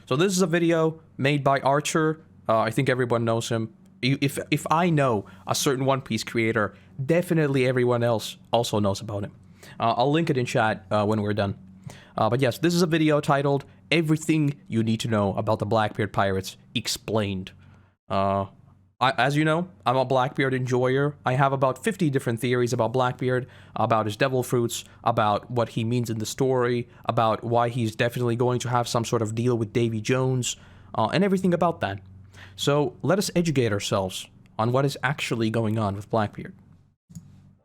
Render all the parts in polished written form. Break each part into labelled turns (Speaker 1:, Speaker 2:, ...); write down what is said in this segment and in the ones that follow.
Speaker 1: So this is a video made by Archer. I think everyone knows him. If I know a certain One Piece creator, definitely everyone else also knows about him. I'll link it in chat when we're done. But yes, this is a video titled "Everything You Need to Know About the Blackbeard Pirates Explained." As you know, I'm a Blackbeard enjoyer. I have about 50 different theories about Blackbeard, about his devil fruits, about what he means in the story, about why he's definitely going to have some sort of deal with Davy Jones, and everything about that. So let us educate ourselves on what is actually going on with Blackbeard.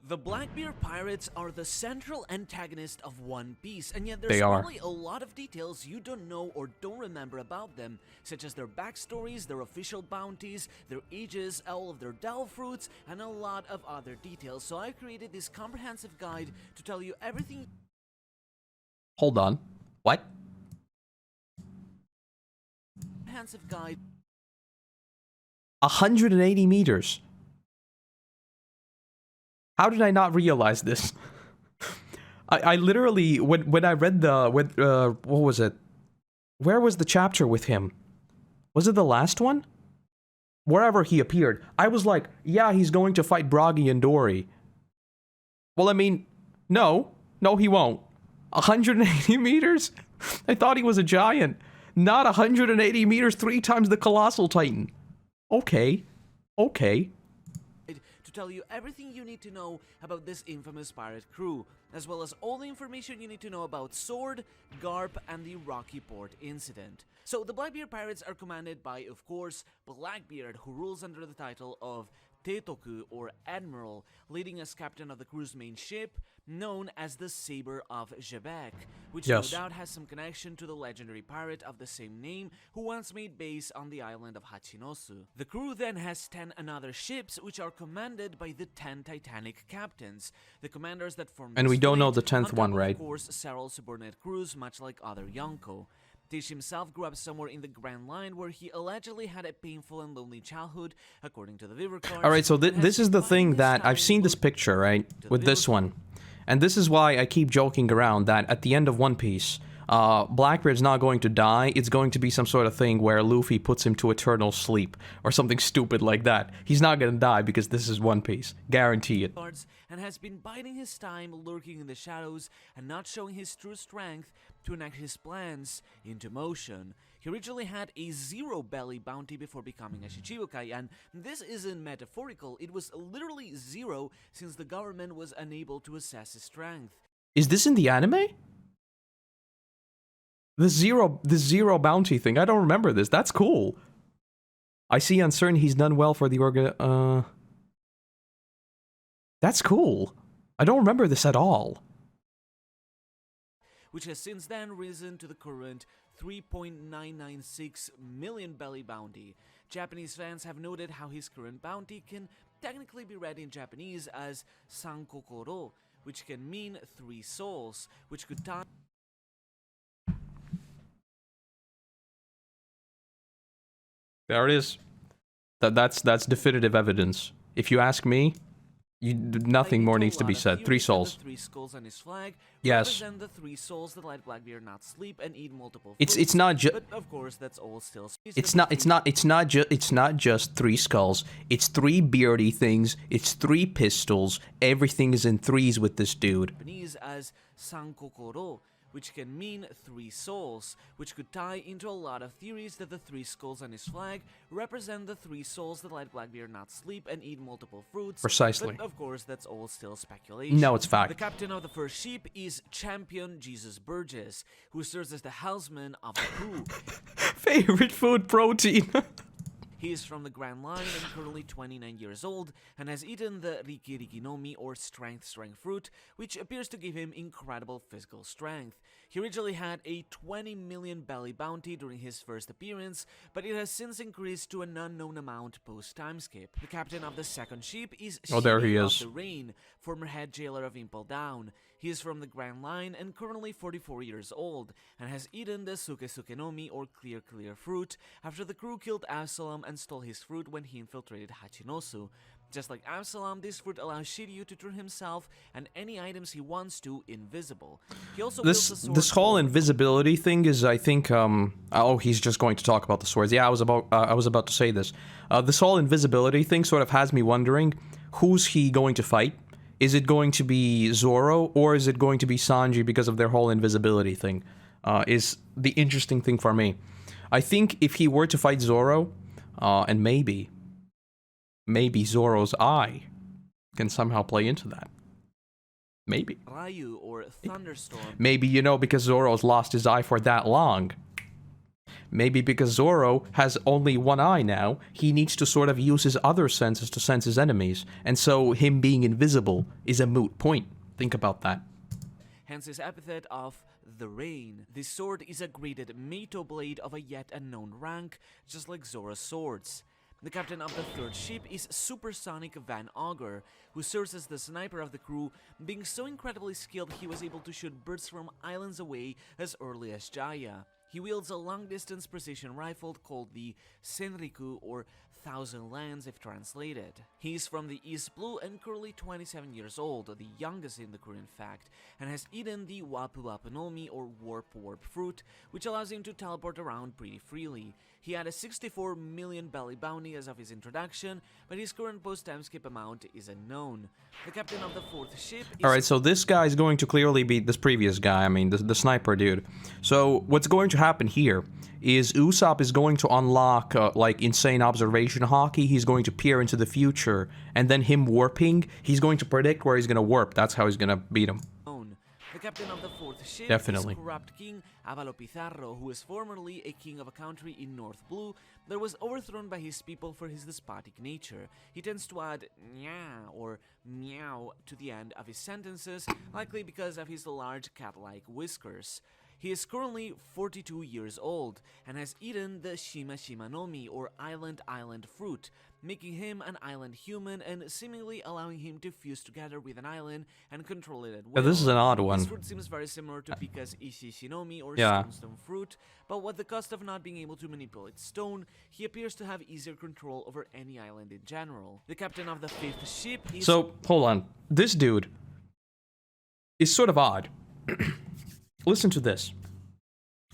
Speaker 2: The Blackbeard pirates are the central antagonist of One Piece, and yet there's probably a lot of details you don't know or don't remember about them, such as their backstories, their official bounties, their ages, all of their devil fruits, and a lot of other details. So I created this comprehensive guide to tell you everything.
Speaker 1: Hold on. What?
Speaker 2: Comprehensive guide.
Speaker 1: 180 meters. How did I not realize this? I literally, when I read the, what was it? Where was the chapter with him? Was it the last one? Wherever he appeared, I was like, yeah, he's going to fight Bragi and Dory. Well, I mean, no, he won't. 180 meters? I thought he was a giant. Not 180 meters, 3 times the Colossal Titan. Okay.
Speaker 2: To tell you everything you need to know about this infamous pirate crew, as well as all the information you need to know about Sword, Garp, and the Rocky Port incident. So the Blackbeard pirates are commanded by, of course, Blackbeard, who rules under the title of Teitoku, or Admiral, leading as captain of the crew's main ship, known as the Saber of Jebek, which no doubt has some connection to the legendary pirate of the same name who once made base on the island of Hachinosu. The crew then has 10 another ships which are commanded by the 10 Titanic Captains, the commanders that form the
Speaker 1: And we don't know the 10th
Speaker 2: on top
Speaker 1: one, right?
Speaker 2: Of course, several subordinate crews, much like other Yonko. Tish himself grew up somewhere in the Grand Line where he allegedly had a painful and lonely childhood, according to the Viver cards.
Speaker 1: Alright, so this is the thing that I've seen this picture, right? With this one. And this is why I keep joking around that at the end of One Piece, Blackbeard's not going to die. It's going to be some sort of thing where Luffy puts him to eternal sleep or something stupid like that. He's not going to die because this is One Piece. Guarantee it.
Speaker 2: And has been biding his time, lurking in the shadows and not showing his true strength to enact his plans into motion. He originally had a 0 belly bounty before becoming a Shichibukai, and this isn't metaphorical, it was literally 0 since the government was unable to assess his strength.
Speaker 1: Is this in the anime? The zero bounty thing, I don't remember this. That's cool. I see uncertain he's done well for the That's cool. I don't remember this at all.
Speaker 2: Which has since then risen to the current 3.996 million belly bounty. Japanese fans have noted how his current bounty can technically be read in Japanese as Sankokoro, which can mean 3 souls, which could tie...
Speaker 1: There it is. That's definitive evidence. If you ask me, nothing more needs to be said. 3 souls.
Speaker 2: The 3 skulls on his flag
Speaker 1: yes.
Speaker 2: Represent the 3 souls that let Blackbeard not sleep and eat multiple
Speaker 1: fruits. It's not just.
Speaker 2: But of course, that's all still.
Speaker 1: It's not just 3 skulls. It's 3 beardy things. It's 3 pistols. Everything is in 3s with this dude.
Speaker 2: Japanese as Sankokoro, which can mean 3 souls, which could tie into a lot of theories that the 3 skulls on his flag represent the 3 souls that let Blackbeard not sleep and eat multiple fruits.
Speaker 1: Precisely.
Speaker 2: But of course, that's all still speculation.
Speaker 1: No, it's fact.
Speaker 2: The captain of the first ship is Champion Jesus Burgess, who serves as the helmsman of the crew.
Speaker 1: Favorite food, protein.
Speaker 2: He is from the Grand Line and currently 29 years old, and has eaten the Riki Riki no Mi, or strength fruit, which appears to give him incredible physical strength. He originally had a 20 million belly bounty during his first appearance, but it has since increased to an unknown amount post-time skip. The captain of the second ship is
Speaker 1: there he is.
Speaker 2: of the Rain, former head jailer of Impel Down. He is from the Grand Line and currently 44 years old, and has eaten the Suke Suke no Mi, or clear fruit, after the crew killed Absalom and stole his fruit when he infiltrated Hachinosu. Just like Absalom, this fruit allows Shiryu to turn himself and any items he wants to invisible. He also wields a sword
Speaker 1: This whole
Speaker 2: called
Speaker 1: invisibility thing is, I think, oh, he's just going to talk about the swords. Yeah, I was about to say this. This whole invisibility thing sort of has me wondering, who's he going to fight? Is it going to be Zoro, or is it going to be Sanji because of their whole invisibility thing? Is the interesting thing for me. I think if he were to fight Zoro, and maybe Zoro's eye can somehow play into that. Maybe.
Speaker 2: Ryu or Thunderstorm.
Speaker 1: Maybe, you know, because Zoro's lost his eye for that long. Maybe because Zoro has only one eye now, he needs to sort of use his other senses to sense his enemies. And so him being invisible is a moot point. Think about that.
Speaker 2: Hence his epithet of the Rain. This sword is a graded Meito blade of a yet unknown rank, just like Zoro's swords. The captain of the third ship is Supersonic Van Augur, who serves as the sniper of the crew, being so incredibly skilled he was able to shoot birds from islands away as early as Jaya. He wields a long-distance precision rifle called the Senriku, or Thousand Lands if translated. He is from the East Blue and currently 27 years old, the youngest in the crew in fact, and has eaten the Wapu Wapu no Mi or Warp fruit, which allows him to teleport around pretty freely. He had a 64 million belly bounty as of his introduction, but his current post-time skip amount is unknown. The captain of the fourth ship is...
Speaker 1: Alright, so this guy is going to clearly beat this previous guy, I mean, the sniper dude. So, what's going to happen here is Usopp is going to unlock, like, insane observation hockey. He's going to peer into the future, and then him warping, he's going to predict where he's going to warp. That's how he's going to beat him.
Speaker 2: The captain of the fourth ship
Speaker 1: Definitely.
Speaker 2: is corrupt King Avalo Pizarro, who was formerly a king of a country in North Blue that was overthrown by his people for his despotic nature. He tends to add nya or meow to the end of his sentences, likely because of his large cat-like whiskers. He is currently 42 years old and has eaten the Shima Shima no Mi or Island fruit, making him an island human and seemingly allowing him to fuse together with an island and control it at will.
Speaker 1: Yeah, this is an odd one.
Speaker 2: This fruit seems very similar to Pika's Ishi Shinomi or Stone fruit, but with the cost of not being able to manipulate stone, he appears to have easier control over any island in general. The captain of the fifth ship is...
Speaker 1: So, hold on. This dude is sort of odd. Listen to this.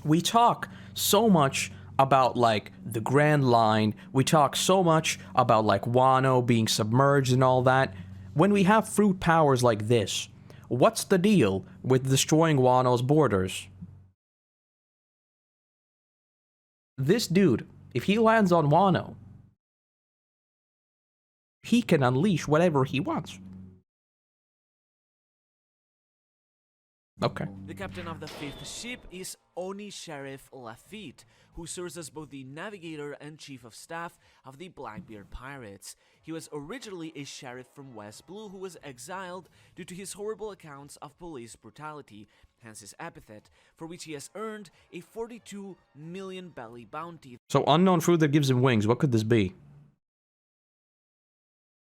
Speaker 1: We talk so much about, like, the Grand Line. We talk so much about, like, Wano being submerged and all that. When we have fruit powers like this, what's the deal with destroying Wano's borders? This dude, if he lands on Wano, he can unleash whatever he wants. Okay.
Speaker 2: The captain of the fifth ship is Oni Sheriff Lafitte, who serves as both the navigator and chief of staff of the Blackbeard pirates. He was originally a sheriff from West Blue who was exiled due to his horrible accounts of police brutality, hence his epithet, for which he has earned a 42 million belly bounty.
Speaker 1: So, unknown fruit that gives him wings, what could this be?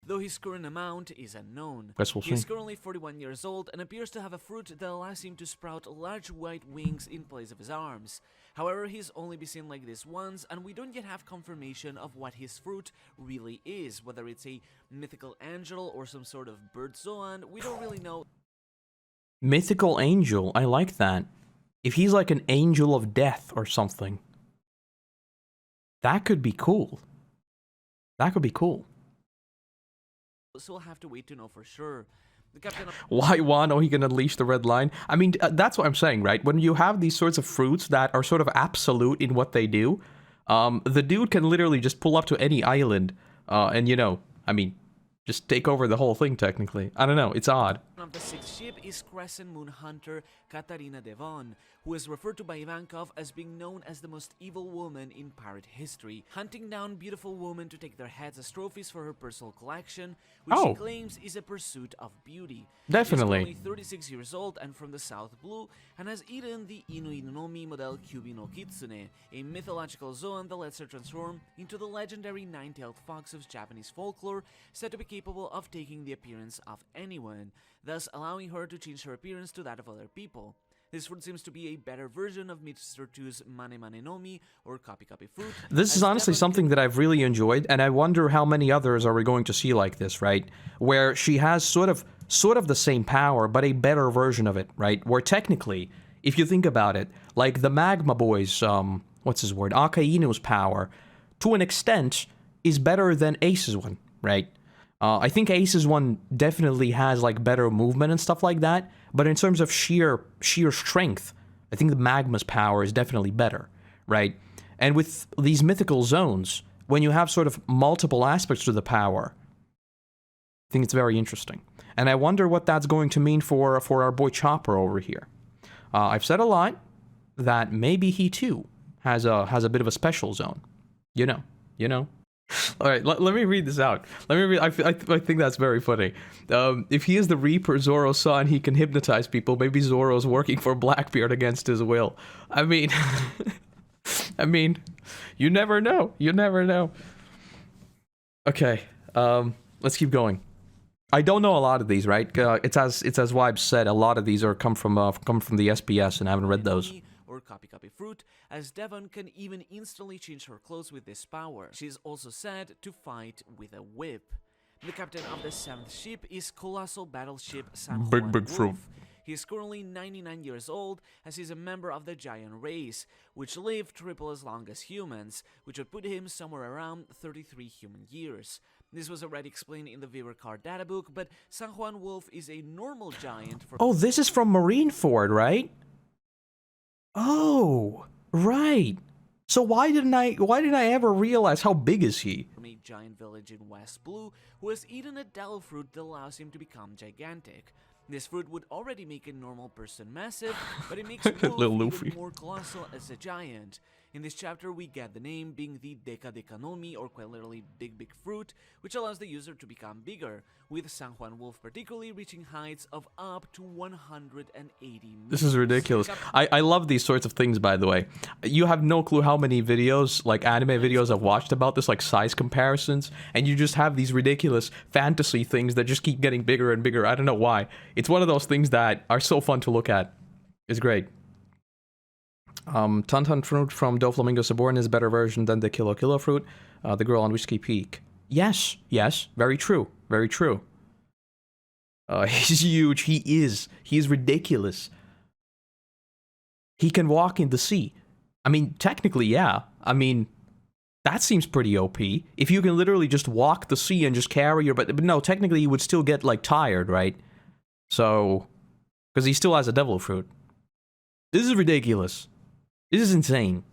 Speaker 2: Though his current amount is unknown.
Speaker 1: Guess we'll
Speaker 2: He is
Speaker 1: see.
Speaker 2: currently 41 years old and appears to have a fruit that allows him to sprout large white wings in place of his arms. However, he's only been seen like this once, and we don't yet have confirmation of what his fruit really is, whether it's a mythical angel or some sort of bird zoan, we don't really know.
Speaker 1: Mythical angel, I like that. If he's like an angel of death or something, that could be cool. That could be cool.
Speaker 2: So we'll have to wait to know for sure. The captain of...
Speaker 1: Why Wano he can unleash the red line? I mean, that's what I'm saying, right? When you have these sorts of fruits that are sort of absolute in what they do, the dude can literally just pull up to any island, and, you know, I mean, just take over the whole thing, technically. I don't know, it's odd.
Speaker 2: Of the sixth ship is Crescent Moon Hunter Katarina Devon, who is referred to by Ivankov as being known as the most evil woman in pirate history, hunting down beautiful women to take their heads as trophies for her personal collection, which she claims is a pursuit of beauty.
Speaker 1: Definitely.
Speaker 2: She is only 36 years old and from the South Blue, and has eaten the Inu no Mi model Kyubi no Kitsune, a mythological zoan that lets her transform into the legendary nine-tailed fox of Japanese folklore, said to be capable of taking the appearance of anyone, thus allowing her to change her appearance to that of other people. This fruit seems to be a better version of Mr. Two's Mane Mane no Mi, or Copy Copy fruit.
Speaker 1: This is honestly something that I've really enjoyed, and I wonder how many others are we going to see like this, right? Where she has sort of the same power, but a better version of it, right? Where technically, if you think about it, like the Magma Boy's, what's his word, Akainu's power, to an extent, is better than Ace's one, right? I think Ace's one definitely has like better movement and stuff like that, but in terms of sheer strength, I think the Magma's power is definitely better, right? And with these mythical zones, when you have sort of multiple aspects to the power, I think it's very interesting. And I wonder what that's going to mean for our boy Chopper over here. I've said a lot that maybe he too has a bit of a special zone. You know. All right, let me read this out. Let me read. I think that's very funny. If he is the Reaper Zoro saw and he can hypnotize people, maybe Zoro's working for Blackbeard against his will. I mean, you never know. You never know. Okay, let's keep going. I don't know a lot of these, right? It's as Wibes said. A lot of these come from the SBS, and I haven't read those.
Speaker 2: Or Copy Copy fruit, as Devon can even instantly change her clothes with this power. She is also said to fight with a whip. The captain of the 7th ship is colossal battleship San Juan Wolf. He is currently 99 years old, as he is a member of the giant race, which live triple as long as humans, which would put him somewhere around 33 human years. This was already explained in the viewer card databook, but San Juan Wolf is a normal giant for—
Speaker 1: Oh, this is from Marineford, right? Oh, right. So why didn't I ever realize how big is he?
Speaker 2: From a giant village in West Blue who has eaten a devil fruit that allows him to become gigantic. This fruit would already make a normal person massive, but it makes Wolf even more colossal as a giant. In this chapter, we get the name being the Deka Deka no Mi, or quite literally Big Big Fruit, which allows the user to become bigger, with San Juan Wolf particularly reaching heights of up to 180 meters.
Speaker 1: This is ridiculous. I love these sorts of things, by the way. You have no clue how many videos, like anime videos I've watched about this, like size comparisons, and you just have these ridiculous fantasy things that just keep getting bigger and bigger. I don't know why. It's one of those things that are so fun to look at. It's great. Tantan fruit from Doflamingo Suborn is a better version than the Kilo Kilo fruit, the girl on Whiskey Peak. Yes, very true, very true. He's huge, he is ridiculous. He can walk in the sea. I mean, technically, yeah. I mean, that seems pretty OP. If you can literally just walk the sea and just carry your... But no, technically you would still get, like, tired, right? So... Because he still has a devil fruit. This is ridiculous. This is insane.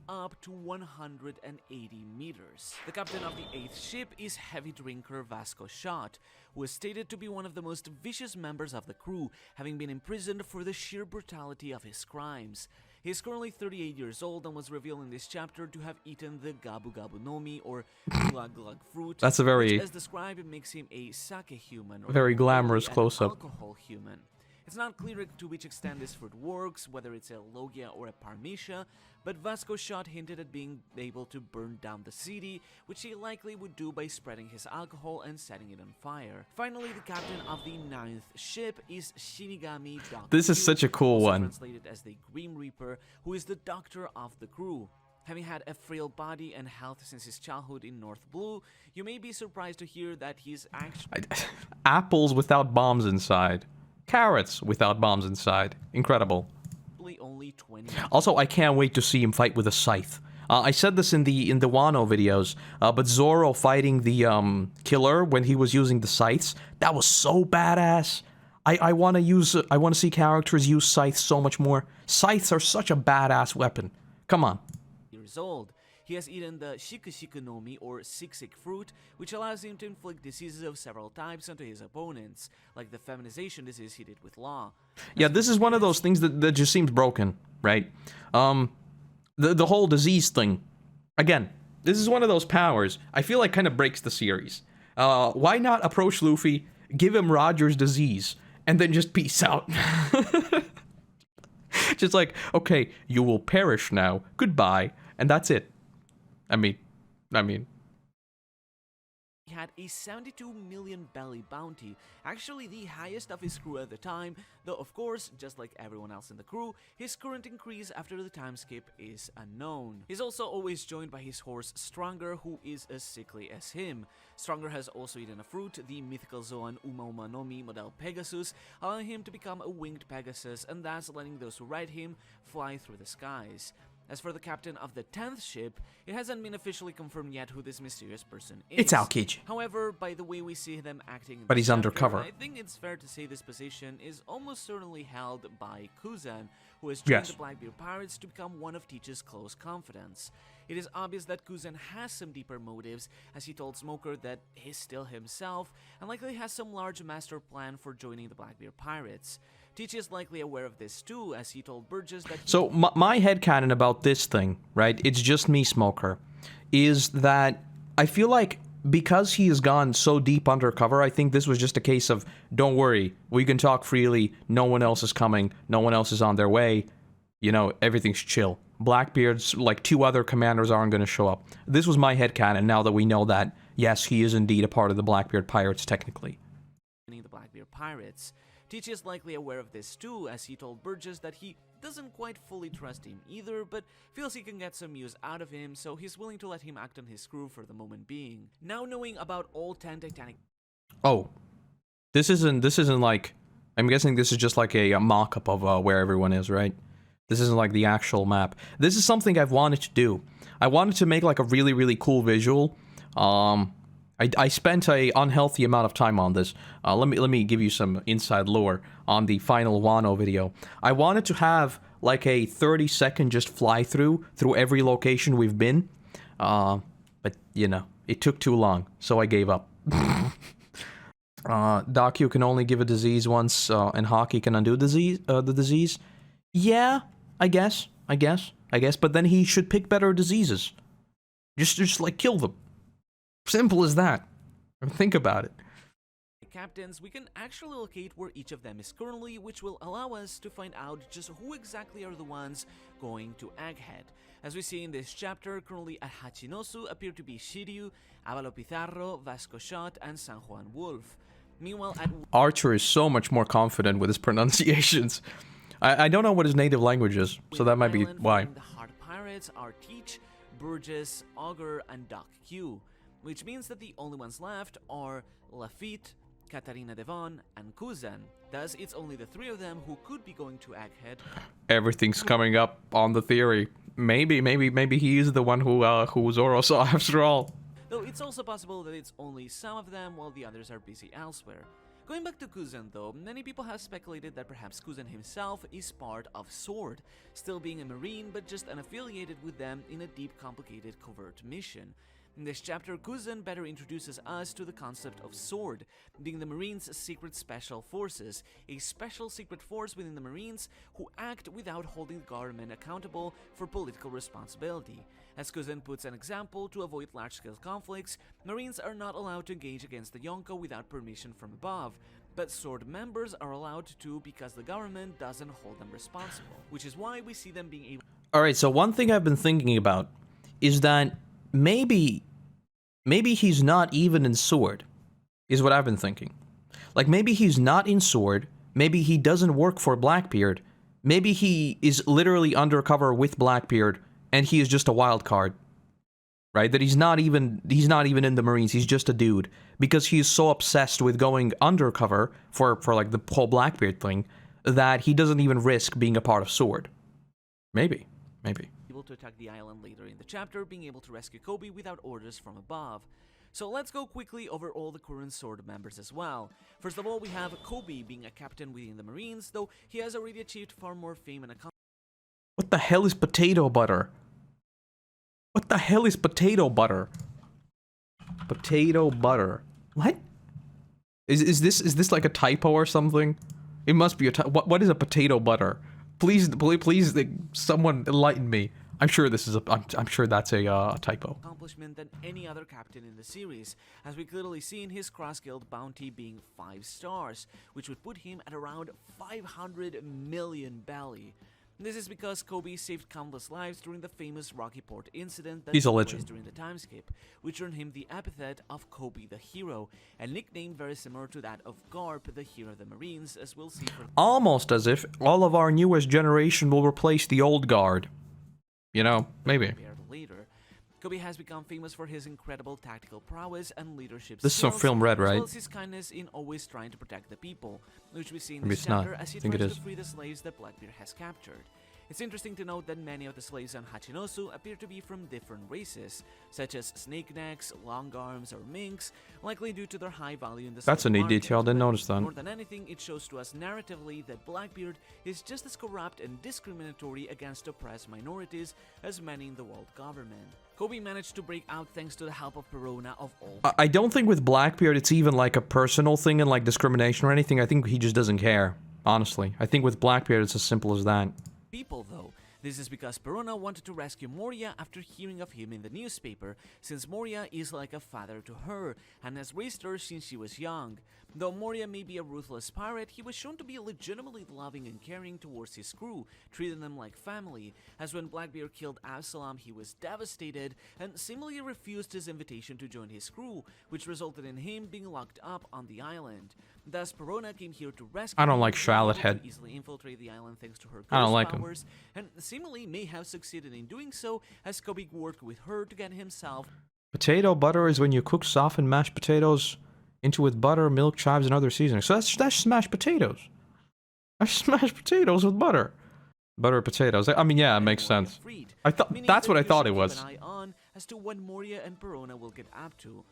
Speaker 2: Up to 180 meters. The captain of the 8th ship is heavy drinker Vasco Shot, who is stated to be one of the most vicious members of the crew, having been imprisoned for the sheer brutality of his crimes. He is currently 38 years old and was revealed in this chapter to have eaten the Gabu Gabu no Mi, or Glug Glug fruit.
Speaker 1: That's a very...
Speaker 2: which, as described, it makes him a sake human, or
Speaker 1: very glamorous close-up.
Speaker 2: Alcohol human. It's not clear to which extent this fruit works, whether it's a Logia or a Parmesia, but Vasco Shot hinted at being able to burn down the city, which he likely would do by spreading his alcohol and setting it on fire. Finally, the captain of the 9th ship is Shinigami Doctor.
Speaker 1: This is such a cool one.
Speaker 2: Translated as the Grim Reaper, who is the doctor of the crew. Having had a frail body and health since his childhood in North Blue, you may be surprised to hear that he's actually...
Speaker 1: Apples without bombs inside. Carrots without bombs inside. Incredible.
Speaker 2: Only 20.
Speaker 1: Also, I can't wait to see him fight with a scythe. I said this in the Wano videos, but Zoro fighting the killer when he was using the scythes, that was so badass. I want to see characters use scythes so much more. Scythes are such a badass weapon. Come on.
Speaker 2: Years old. He has eaten the Shiku no Mi, or Sick fruit, which allows him to inflict diseases of several types onto his opponents, like the feminization disease he did with Law.
Speaker 1: Yeah, this is one of those things that just seems broken, right? The whole disease thing. Again, this is one of those powers I feel like kind of breaks the series. Why not approach Luffy, give him Roger's disease, and then just peace out? Just like, okay, you will perish now, goodbye, and that's it. I mean,
Speaker 2: He had a 72 million belly bounty, actually the highest of his crew at the time, though of course, just like everyone else in the crew, his current increase after the time skip is unknown. He's also always joined by his horse Stronger, who is as sickly as him. Stronger has also eaten a fruit, the mythical Zoan Uma Uma no Mi model Pegasus, allowing him to become a winged Pegasus and thus letting those who ride him fly through the skies. As for the captain of the 10th ship, it hasn't been officially confirmed yet who this mysterious person is.
Speaker 1: It's Aokiji.
Speaker 2: However, by the way we see them acting in
Speaker 1: But
Speaker 2: this
Speaker 1: he's
Speaker 2: chapter,
Speaker 1: undercover.
Speaker 2: I think it's fair to say this position is almost certainly held by Kuzan, who has joined the Blackbeard Pirates to become one of Teach's close confidants. It is obvious that Kuzan has some deeper motives, as he told Smoker that he's still himself, and likely has some large master plan for joining the Blackbeard Pirates. Teach is likely aware of this too, as he told Burgess that
Speaker 1: So my headcanon about this thing, right, it's just me, Smoker, is that I feel like because he has gone so deep undercover, I think this was just a case of, don't worry, we can talk freely, no one else is coming, no one else is on their way, you know, everything's chill. Blackbeard's, like, 2 other commanders aren't going to show up. This was my headcanon now that we know that, yes, he is indeed a part of the Blackbeard Pirates, technically.
Speaker 2: the Blackbeard Pirates. Teach is likely aware of this too, as he told Burgess that he doesn't quite fully trust him either, but feels he can get some use out of him, so he's willing to let him act on his crew for the moment being. Now knowing about all 10 Titanic...
Speaker 1: Oh. This isn't like... I'm guessing this is just like a mock-up of where everyone is, right? This isn't like the actual map. This is something I've wanted to do. I wanted to make like a really, really cool visual. I spent a unhealthy amount of time on this. Let me give you some inside lore on the final Wano video. I wanted to have like a 30-second just fly through every location we've been. But you know, it took too long, so I gave up. Daku can only give a disease once, and Hockey can undo the disease. Yeah, I guess. But then he should pick better diseases. Just like kill them. Simple as that. Think about it.
Speaker 2: Captains, we can actually locate where each of them is currently, which will allow us to find out just who exactly are the ones going to Egghead. As we see in this chapter, currently at Hachinosu appear to be Shiryu, Avalo Pizarro, Vasco Shot, and San Juan Wolf. Meanwhile, at
Speaker 1: Archer is so much more confident with his pronunciations. I don't know what his native language is, so that might be why.
Speaker 2: The Hard Pirates are Teach, Burgess, Augur, and Doc Q, which means that the only ones left are Lafitte, Katarina Devon, and Kuzan. Thus, it's only the 3 of them who could be going to Egghead.
Speaker 1: Everything's coming up on the theory. Maybe he is the one who Zoro saw after all.
Speaker 2: Though it's also possible that it's only some of them while the others are busy elsewhere. Going back to Kuzan though, many people have speculated that perhaps Kuzan himself is part of SWORD, still being a Marine but just unaffiliated with them in a deep, complicated covert mission. In this chapter, Kuzan better introduces us to the concept of SWORD, being the Marines' secret special forces, a special secret force within the Marines who act without holding the government accountable for political responsibility. As Kuzan puts an example, to avoid large-scale conflicts, Marines are not allowed to engage against the Yonko without permission from above, but SWORD members are allowed to because the government doesn't hold them responsible, which is why we see them being able...
Speaker 1: Alright, so one thing I've been thinking about is that maybe he's not even in SWORD, is what I've been thinking. Like, maybe he's not in SWORD, maybe he doesn't work for Blackbeard, maybe he is literally undercover with Blackbeard, and he is just a wild card. Right? That he's not even in the Marines, he's just a dude. Because he's so obsessed with going undercover for like the whole Blackbeard thing, that he doesn't even risk being a part of SWORD. Maybe.
Speaker 2: Able to attack the island later in the chapter, being able to rescue Kobe without orders from above. So let's go quickly over all the current SWORD members as well. First of all, we have Kobe being a captain within the Marines, though he has already achieved far more fame and accomplishment.
Speaker 1: What the hell is potato butter? What the hell is potato butter? Potato butter. What? Is this like a typo or something? It must be a typo. What is a potato butter? Please, someone enlighten me. I'm sure this is I'm sure that's a typo.
Speaker 2: Accomplishment than any other captain in the series, as we clearly see in his cross-guild bounty being 5 stars, which would put him at around 500 million belly. This is because Kobe saved countless lives during the famous Rocky Port incident that
Speaker 1: He's a
Speaker 2: took
Speaker 1: legend.
Speaker 2: place during the time skip, which earned him the epithet of Kobe the Hero, a nickname very similar to that of Garp, the hero of the Marines, as we'll see for
Speaker 1: Almost as if all of our newest generation will replace the old guard. You know, maybe.
Speaker 2: later. Kobe has become famous for his incredible tactical prowess and leadership
Speaker 1: This is some
Speaker 2: skills,
Speaker 1: film red,
Speaker 2: as
Speaker 1: right?
Speaker 2: well as his kindness in always trying to protect the people, which we see in
Speaker 1: Maybe
Speaker 2: this
Speaker 1: it's not.
Speaker 2: chapter as he
Speaker 1: I think it
Speaker 2: tries
Speaker 1: is.
Speaker 2: to free the slaves that Blackbeard has captured. It's interesting to note that many of the slaves on Hachinosu appear to be from different races, such as snake necks, long arms, or minks, likely due to their high value in the
Speaker 1: That's a
Speaker 2: slave
Speaker 1: neat
Speaker 2: market.
Speaker 1: detail, didn't
Speaker 2: But
Speaker 1: notice that.
Speaker 2: more than anything, it shows to us narratively that Blackbeard is just as corrupt and discriminatory against oppressed minorities as many in the world government. Kobe managed to break out thanks to the help of Perona of all
Speaker 1: I don't think with Blackbeard it's even like a personal thing and like discrimination or anything. I think he just doesn't care, honestly. I think with Blackbeard it's as simple as that.
Speaker 2: people, though. This is because Perona wanted to rescue Moria after hearing of him in the newspaper, since Moria is like a father to her, and has raised her since she was young. Though Moria may be a ruthless pirate, he was shown to be legitimately loving and caring towards his crew, treating them like family, as when Blackbeard killed Absalom he was devastated, and seemingly refused his invitation to join his crew, which resulted in him being locked up on the island. Thus, Perona came here to rescue
Speaker 1: I don't
Speaker 2: him,
Speaker 1: like
Speaker 2: being
Speaker 1: Charlotte
Speaker 2: able to
Speaker 1: Head.
Speaker 2: easily infiltrate the island thanks to her
Speaker 1: I don't
Speaker 2: ghost
Speaker 1: like him.
Speaker 2: powers, and seemingly may have succeeded in doing so, as Kobe worked with her to get himself
Speaker 1: Potato butter is when you cook softened mashed potatoes into with butter, milk, chives, and other seasonings. So that's mashed potatoes. That's mashed potatoes with butter. Butter potatoes. I mean, yeah, it makes
Speaker 2: Moria
Speaker 1: sense.
Speaker 2: freed,
Speaker 1: I thought
Speaker 2: meaning
Speaker 1: that's
Speaker 2: that
Speaker 1: what I
Speaker 2: you
Speaker 1: thought
Speaker 2: should
Speaker 1: it
Speaker 2: keep
Speaker 1: was.
Speaker 2: an eye on as to what Moria and Perona will get up to.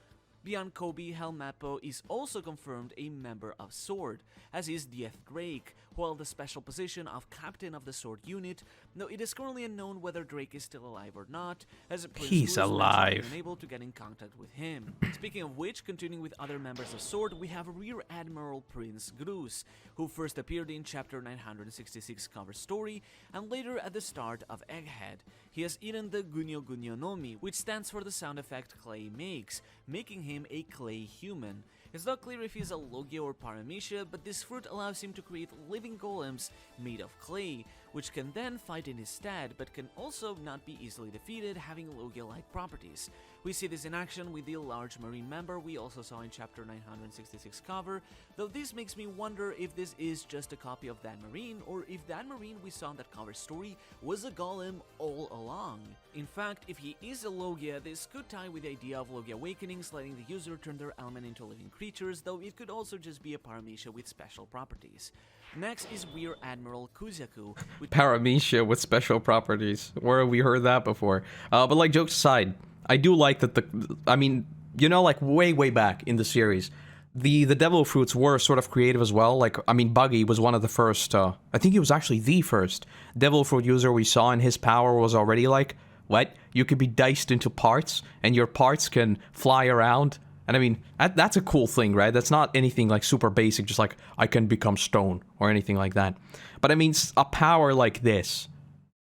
Speaker 2: Beyond Kobe, Helmappo is also confirmed a member of SWORD, as is Dieth Drake, who held the special position of captain of the SWORD unit, though it is currently unknown whether Drake is still alive or not, as Prince
Speaker 1: He's
Speaker 2: Bruce mentioned
Speaker 1: alive.
Speaker 2: being unable to get in contact with him. Speaking of which, continuing with other members of SWORD, we have Rear Admiral Prince Grus, who first appeared in chapter 966 cover story, and later at the start of Egghead. He has eaten the Gunyo Gunyo Nomi, which stands for the sound effect clay makes, making him a clay human. It's not clear if he's a Logia or Paramecia, but this fruit allows him to create living golems made of clay, which can then fight in his stead, but can also not be easily defeated, having Logia-like properties. We see this in action with the large marine member we also saw in chapter 966 cover, though this makes me wonder if this is just a copy of that marine, or if that marine we saw in that cover story was a golem all along. In fact, if he is a Logia, this could tie with the idea of Logia awakenings, letting the user turn their element into living creatures, though it could also just be a Paramecia with special properties. Next is Rear Admiral Kuzaku, with
Speaker 1: Paramecia with special properties. Where have we heard that before? But like, jokes aside, I do like that I mean, you know, like way back in the series, the devil fruits were sort of creative as well. Like, I mean, Buggy was one of the first, I think he was actually the first devil fruit user we saw, and his power was already like, what? You could be diced into parts, and your parts can fly around. And I mean, that's a cool thing, right? That's not anything like super basic, just like, I can become stone, or anything like that. But I mean, a power like this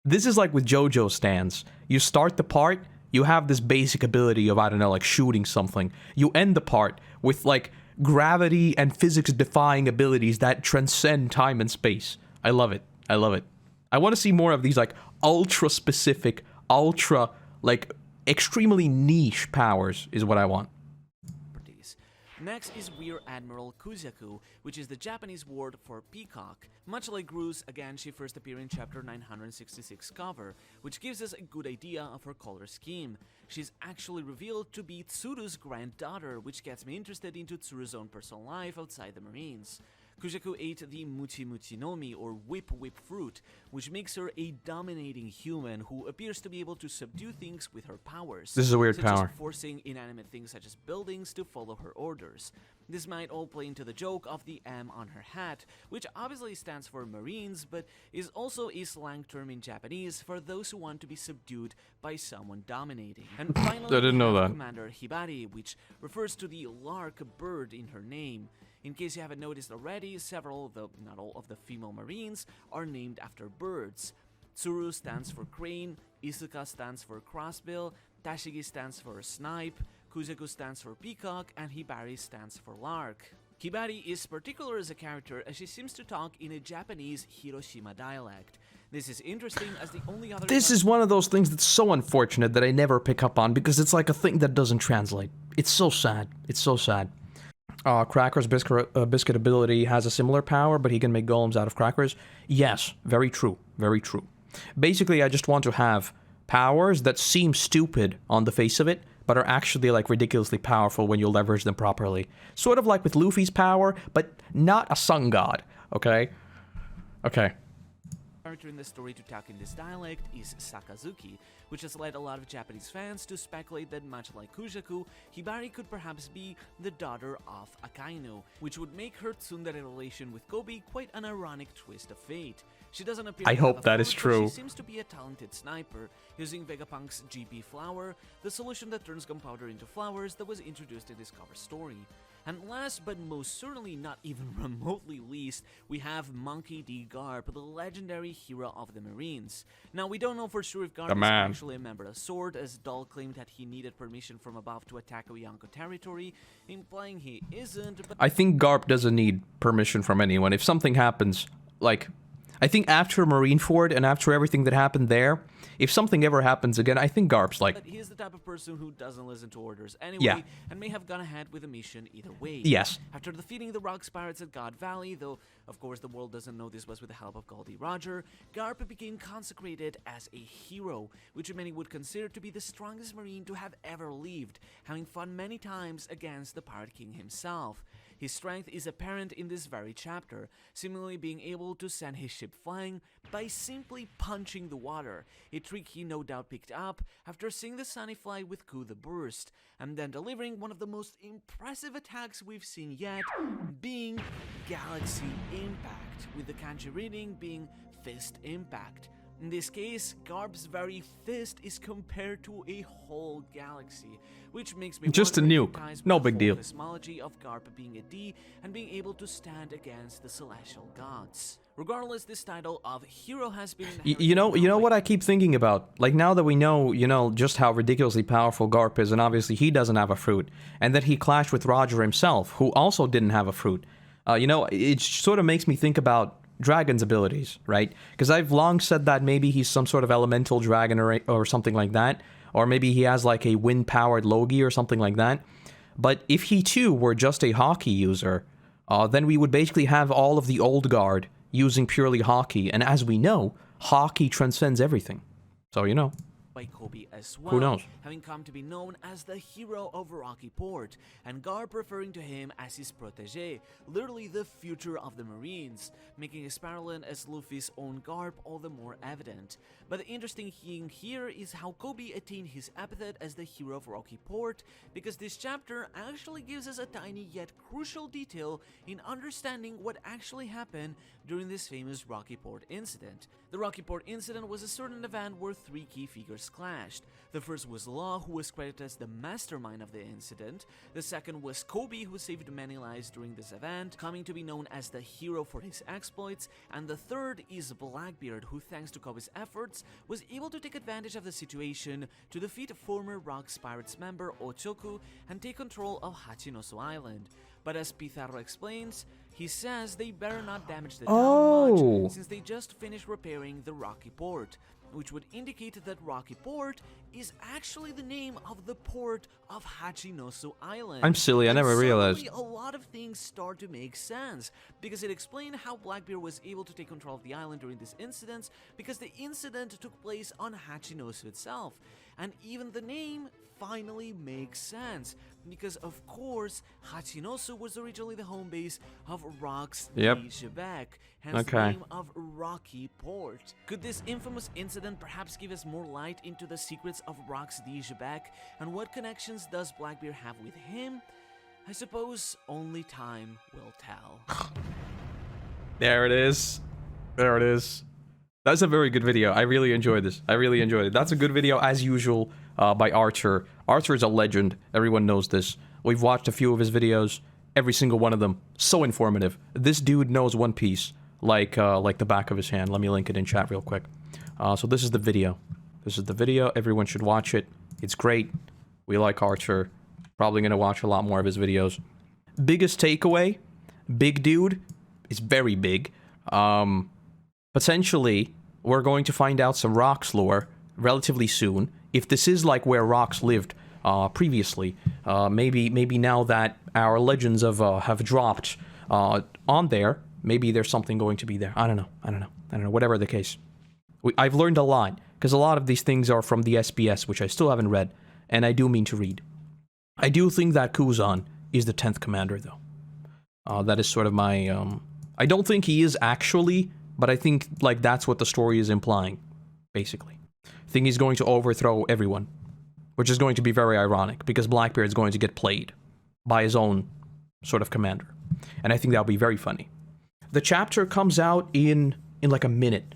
Speaker 1: is like with JoJo stands. You start the part, you have this basic ability of, I don't know, like shooting something. You end the part with like gravity and physics-defying abilities that transcend time and space. I love it. I love it. I want to see more of these like ultra-specific, ultra, like extremely niche powers is what I want.
Speaker 2: properties. Next is Rear Admiral Kuzaku, which is the Japanese word for peacock. Much like Grus, again, she first appeared in chapter 966 cover, which gives us a good idea of her color scheme. She's actually revealed to be Tsuru's granddaughter, which gets me interested into Tsuru's own personal life outside the Marines. Kujaku ate the Muchi Muchi Nomi, or Whip fruit, which makes her a dominating human who appears to be able to subdue things with her powers.
Speaker 1: This is a weird
Speaker 2: such
Speaker 1: power.
Speaker 2: as forcing inanimate things such as buildings to follow her orders. This might all play into the joke of the M on her hat, which obviously stands for Marines, but is also a slang term in Japanese for those who want to be subdued by someone dominating. And finally,
Speaker 1: I didn't know
Speaker 2: we have
Speaker 1: that.
Speaker 2: Commander Hibari, which refers to the lark bird in her name. In case you haven't noticed already, several, though not all, of the female Marines are named after birds. Tsuru stands for crane, Isuka stands for crossbill, Tashigi stands for snipe, Kuzaku stands for peacock, and Hibari stands for lark. Hibari is particular as a character as she seems to talk in a Japanese Hiroshima dialect. This is interesting as the only other...
Speaker 1: This is one of those things that's so unfortunate that I never pick up on because it's like a thing that doesn't translate. It's so sad. It's so sad. Cracker's biscuit ability has a similar power, but he can make golems out of crackers. Yes, very true. Very true. Basically, I just want to have powers that seem stupid on the face of it, but are actually like ridiculously powerful when you leverage them properly. Sort of like with Luffy's power, but not a sun god, okay? Okay.
Speaker 2: Character in the story to talk in this dialect is Sakazuki, which has led a lot of Japanese fans to speculate that much like Kujaku, Hibari could perhaps be the daughter of Akainu, which would make her tsundere relation with Kobe quite an ironic twist of fate. She doesn't appear
Speaker 1: I
Speaker 2: to
Speaker 1: hope
Speaker 2: have a
Speaker 1: that is
Speaker 2: foot, but
Speaker 1: true.
Speaker 2: She seems to be a talented sniper, using Vegapunk's GP flower, the solution that turns gunpowder into flowers that was introduced in this cover story. And last but most certainly not even remotely least, we have Monkey D. Garp, the legendary hero of the Marines. Now, we don't know for sure if Garp is actually a member of SWORD, as Dahl claimed that he needed permission from above to attack Oyanko territory, implying he isn't, but...
Speaker 1: I think Garp doesn't need permission from anyone. If something happens, like... I think after Marineford and after everything that happened there, if something ever happens again, I think Garp's like...
Speaker 2: But he's the type of person who doesn't listen to orders anyway, and may have gone ahead with a mission either way.
Speaker 1: Yes.
Speaker 2: After defeating the Rocks Pirates at God Valley, though of course the world doesn't know this was with the help of Goldie Roger, Garp became consecrated as a hero, which many would consider to be the strongest Marine to have ever lived, having fought many times against the Pirate King himself. His strength is apparent in this very chapter, seemingly being able to send his ship flying by simply punching the water, a trick he no doubt picked up after seeing the Sunny fly with Ku the Burst, and then delivering one of the most impressive attacks we've seen yet, being Galaxy Impact, with the kanji reading being Fist Impact. In this case, Garp's very fist is compared to a whole galaxy, which makes me
Speaker 1: just a nuke, no big deal.
Speaker 2: Cosmology of Garp being a D and being able to stand against the celestial gods. Regardless, this title of hero has been...
Speaker 1: You know what I keep thinking about? Like, now that we know, just how ridiculously powerful Garp is, and obviously he doesn't have a fruit, and that he clashed with Roger himself, who also didn't have a fruit. It sort of makes me think about Dragon's abilities, right? Because I've long said that maybe he's some sort of elemental dragon or something like that, or maybe he has like a wind-powered Logi or something like that. But if he too were just a hockey user, then we would basically have all of the old guard using purely hockey, and as we know, hockey transcends everything. So,
Speaker 2: by Kobe as well,
Speaker 1: who knows?
Speaker 2: Having come to be known as the hero of Rocky Port, and Garp referring to him as his protege, literally the future of the Marines, making his parallel as Luffy's own Garp all the more evident. But the interesting thing here is how Kobe attained his epithet as the hero of Rocky Port, because this chapter actually gives us a tiny yet crucial detail in understanding what actually happened during this famous Rocky Port incident. The Rocky Port incident was a certain event where three key figures clashed. The first was Law, who was credited as the mastermind of the incident. The second was Kobe, who saved many lives during this event, coming to be known as the hero for his exploits. And the third is Blackbeard, who thanks to Kobe's efforts was able to take advantage of the situation to defeat former Rocks Pirates member Ochoku and take control of Hachinosu Island. But as Pizarro explains, he says they better not damage the town much, since they just finished repairing the Rocky Port, which would indicate that Rocky Port is actually the name of the port of Hachinosu Island.
Speaker 1: I'm silly, I never realized.
Speaker 2: A lot of things start to make sense, because it explained how Blackbeard was able to take control of the island during this incident, because the incident took place on Hachinosu itself. And even the name finally makes sense, because of course Hachinosu was originally the home base of Rocks Quebec, hence the name of Rocky Port. Could this infamous incident perhaps give us more light into the secrets of Rocks Quebec, and what connections does Blackbeard have with him? I suppose only time will tell.
Speaker 1: There it is. There it is. That's a very good video. I really enjoyed this. I really enjoyed it. That's a good video, as usual, by Archer. Archer is a legend. Everyone knows this. We've watched a few of his videos. Every single one of them. So informative. This dude knows One Piece like the back of his hand. Let me link it in chat real quick. So this is the video. This is the video. Everyone should watch it. It's great. We like Archer. Probably going to watch a lot more of his videos. Biggest takeaway. Big dude is very big. Potentially we're going to find out some rocks lore relatively soon. If this is like where rocks lived previously, maybe now that our legends have dropped on there, maybe there's something going to be there. I don't know. Whatever the case, I've learned a lot because a lot of these things are from the SBS, which I still haven't read, and I do mean to read. I do think that Kuzan is the 10th commander, though. That is sort of my. I don't think he is actually, but I think like that's what the story is implying, basically. I think he's going to overthrow everyone, which is going to be very ironic because Blackbeard is going to get played by his own sort of commander, and I think that'll be very funny. The chapter comes out in like a minute,